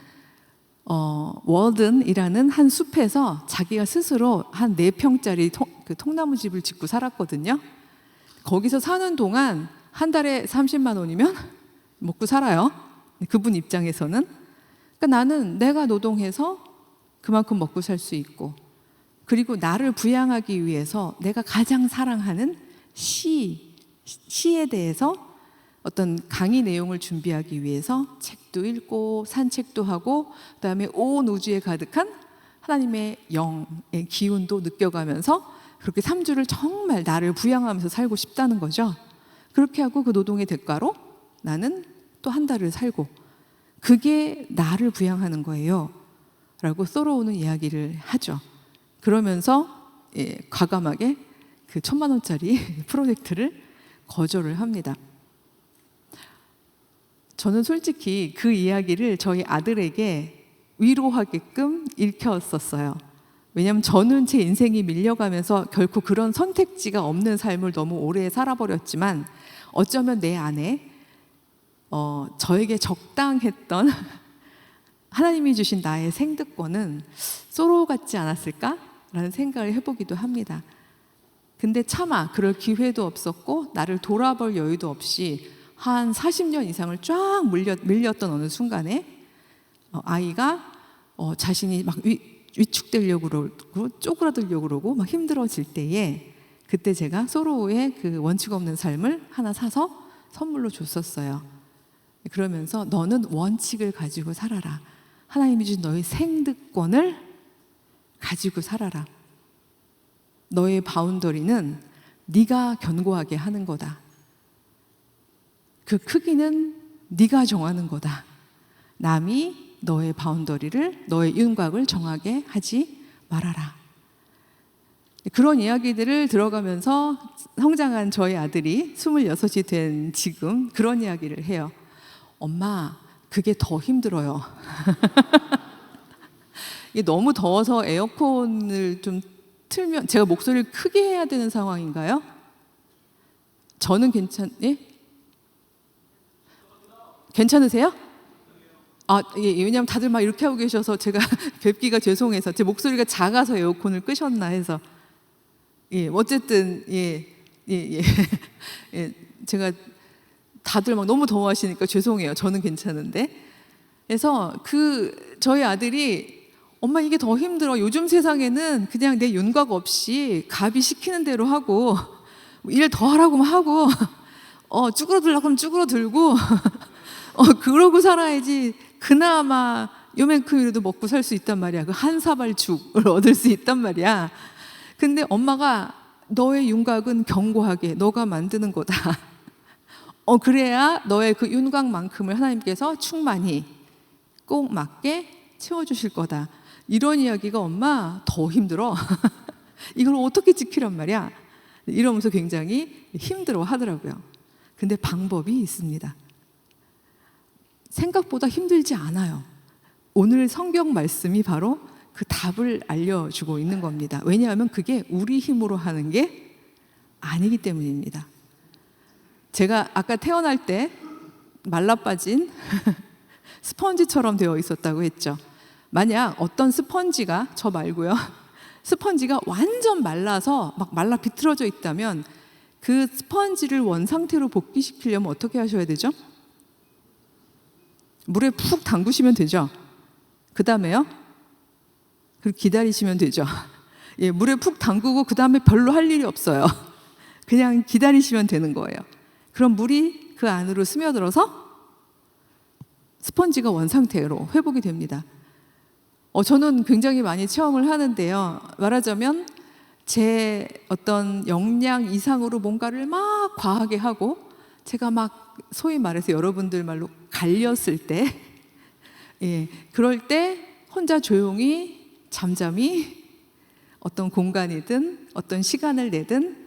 워든이라는 한 숲에서 자기가 스스로 한 4평짜리 통나무 집을 짓고 살았거든요. 거기서 사는 동안 한 달에 30만 원이면 먹고 살아요. 그분 입장에서는. 그러니까 나는 내가 노동해서 그만큼 먹고 살 수 있고, 그리고 나를 부양하기 위해서 내가 가장 사랑하는 시에 대해서 어떤 강의 내용을 준비하기 위해서 책도 읽고 산책도 하고, 그다음에 온 우주에 가득한 하나님의 영의 기운도 느껴가면서 그렇게 3주를 정말 나를 부양하면서 살고 싶다는 거죠. 그렇게 하고 그 노동의 대가로 나는 또 한 달을 살고, 그게 나를 부양하는 거예요 라고 소로우는 이야기를 하죠. 그러면서 과감하게 그 1,000만 원짜리 프로젝트를 거절을 합니다. 저는 솔직히 그 이야기를 저희 아들에게 위로하게끔 읽혔었어요. 왜냐하면 저는 제 인생이 밀려가면서 결코 그런 선택지가 없는 삶을 너무 오래 살아버렸지만, 어쩌면 내 안에 저에게 적당했던 하나님이 주신 나의 생득권은 소로 같지 않았을까라는 생각을 해보기도 합니다. 근데 차마 그럴 기회도 없었고 나를 돌아볼 여유도 없이 한 40년 이상을 쫙 밀렸던 어느 순간에 아이가 자신이 막 위축되려고 그러고 쪼그라들려고 그러고 막 힘들어질 때에, 그때 제가 소로우의 그 원칙 없는 삶을 하나 사서 선물로 줬었어요. 그러면서 너는 원칙을 가지고 살아라. 하나님이 주신 너의 생득권을 가지고 살아라. 너의 바운더리는 네가 견고하게 하는 거다. 그 크기는 네가 정하는 거다. 남이 너의 바운더리를, 너의 윤곽을 정하게 하지 말아라. 그런 이야기들을 들어가면서 성장한 저희 아들이 26이 된 지금 그런 이야기를 해요. 엄마, 그게 더 힘들어요. 이게 너무 더워서 에어컨을 좀 틀면 제가 목소리를 크게 해야 되는 상황인가요? 저는 예? 괜찮으세요? 예, 왜냐면 다들 막 이렇게 하고 계셔서 제가 뵙기가 죄송해서, 제 목소리가 작아서 에어컨을 끄셨나 해서. 예, 어쨌든 예, 제가 다들 막 너무 더워하시니까 죄송해요. 저는 괜찮은데. 그래서 저희 아들이 엄마 이게 더 힘들어. 요즘 세상에는 그냥 내 윤곽 없이 갑이 시키는 대로 하고 일 더 하라고 하고 쭈그러들라고 하면 쭈그러들고 그러고 살아야지 그나마 요만큼이라도 먹고 살 수 있단 말이야. 그 한 사발 죽을 얻을 수 있단 말이야. 근데 엄마가 너의 윤곽은 견고하게 너가 만드는 거다. 그래야 너의 그 윤곽만큼을 하나님께서 충만히 꼭 맞게 채워주실 거다. 이런 이야기가 엄마 더 힘들어. 이걸 어떻게 지키란 말이야? 이러면서 굉장히 힘들어 하더라고요. 근데 방법이 있습니다. 생각보다 힘들지 않아요. 오늘 성경 말씀이 바로 그 답을 알려주고 있는 겁니다. 왜냐하면 그게 우리 힘으로 하는 게 아니기 때문입니다. 제가 아까 태어날 때 말라빠진 스펀지처럼 되어 있었다고 했죠. 만약 어떤 스펀지가, 저 말고요, 스펀지가 완전 말라서 막 말라 비틀어져 있다면 그 스펀지를 원상태로 복귀시키려면 어떻게 하셔야 되죠? 물에 푹 담그시면 되죠. 그 다음에요? 그리고 기다리시면 되죠. 예, 물에 푹 담그고 그 다음에 별로 할 일이 없어요. 그냥 기다리시면 되는 거예요. 그럼 물이 그 안으로 스며들어서 스펀지가 원상태로 회복이 됩니다. 저는 굉장히 많이 체험을 하는데요. 말하자면 제 어떤 역량 이상으로 뭔가를 막 과하게 하고 제가 막 소위 말해서 여러분들 말로 갈렸을 때, 예, 그럴 때 혼자 조용히 잠잠히 어떤 공간이든 어떤 시간을 내든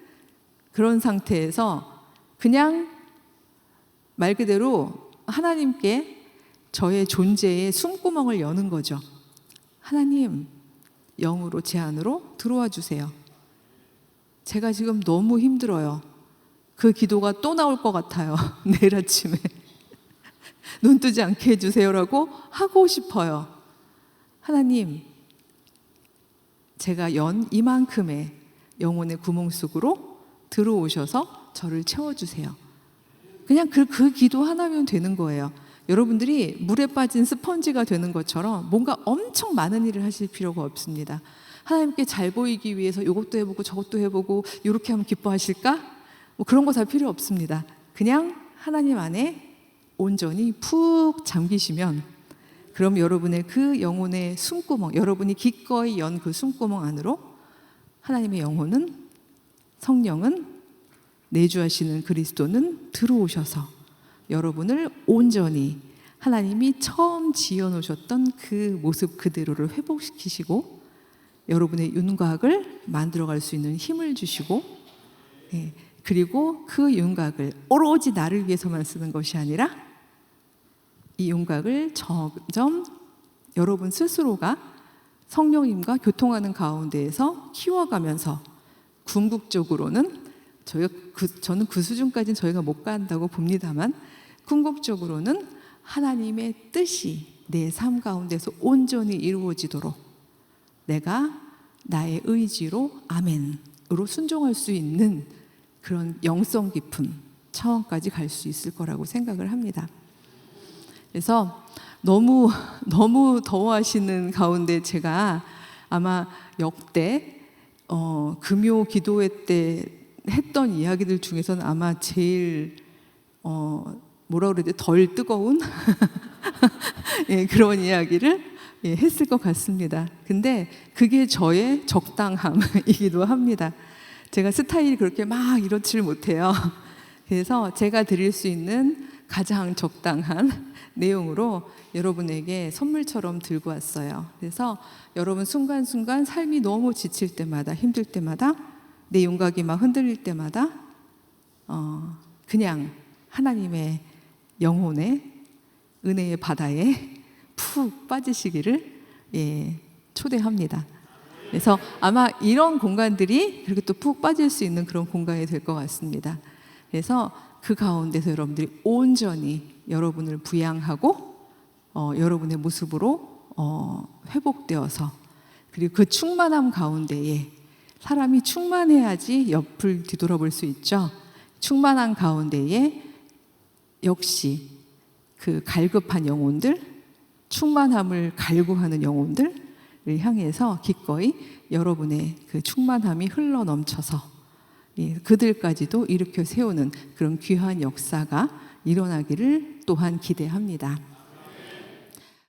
그런 상태에서 그냥 말 그대로 하나님께 저의 존재의 숨구멍을 여는 거죠. 하나님, 영으로 제 안으로 들어와 주세요. 제가 지금 너무 힘들어요. 그 기도가 또 나올 것 같아요. 내일 아침에 눈 뜨지 않게 해주세요라고 하고 싶어요. 하나님, 제가 연 이만큼의 영혼의 구멍 속으로 들어오셔서 저를 채워주세요. 그냥 그 기도 하나면 되는 거예요. 여러분들이 물에 빠진 스펀지가 되는 것처럼 뭔가 엄청 많은 일을 하실 필요가 없습니다. 하나님께 잘 보이기 위해서 이것도 해보고 저것도 해보고 이렇게 하면 기뻐하실까? 뭐 그런 거 다 필요 없습니다. 그냥 하나님 안에 온전히 푹 잠기시면 그럼 여러분의 그 영혼의 숨구멍, 여러분이 기꺼이 연 그 숨구멍 안으로 하나님의 영혼은, 성령은, 내주하시는 그리스도는 들어오셔서 여러분을 온전히 하나님이 처음 지어놓으셨던 그 모습 그대로를 회복시키시고 여러분의 윤곽을 만들어갈 수 있는 힘을 주시고, 예, 그리고 그 윤곽을 오로지 나를 위해서만 쓰는 것이 아니라 이 윤곽을 점점 여러분 스스로가 성령님과 교통하는 가운데에서 키워가면서 궁극적으로는 저는 그 수준까지는 저희가 못 간다고 봅니다만 궁극적으로는 하나님의 뜻이 내 삶 가운데서 온전히 이루어지도록 내가 나의 의지로 아멘으로 순종할 수 있는 그런 영성 깊은 차원까지 갈 수 있을 거라고 생각을 합니다. 그래서 너무 더워하시는 가운데 제가 아마 역대 금요 기도회 때 했던 이야기들 중에서는 아마 제일 뭐라 그래야 돼? 덜 뜨거운 예, 그런 이야기를 했을 것 같습니다. 근데 그게 저의 적당함이기도 합니다. 제가 스타일이 그렇게 막 이렇지를 못해요. 그래서 제가 드릴 수 있는 가장 적당한 내용으로 여러분에게 선물처럼 들고 왔어요. 그래서 여러분 순간순간 삶이 너무 지칠 때마다, 힘들 때마다, 내 윤곽이 막 흔들릴 때마다 그냥 하나님의 영혼의 은혜의 바다에 푹 빠지시기를 초대합니다. 그래서 아마 이런 공간들이 그렇게 또 푹 빠질 수 있는 그런 공간이 될 것 같습니다. 그래서 그 가운데서 여러분들이 온전히 여러분을 부양하고 여러분의 모습으로 회복되어서 그리고 그 충만함 가운데에 사람이 충만해야지 옆을 뒤돌아볼 수 있죠. 충만한 가운데에 역시 그 갈급한 영혼들, 충만함을 갈구하는 영혼들을 향해서 기꺼이 여러분의 그 충만함이 흘러 넘쳐서 그들까지도 일으켜 세우는 그런 귀한 역사가 일어나기를 또한 기대합니다.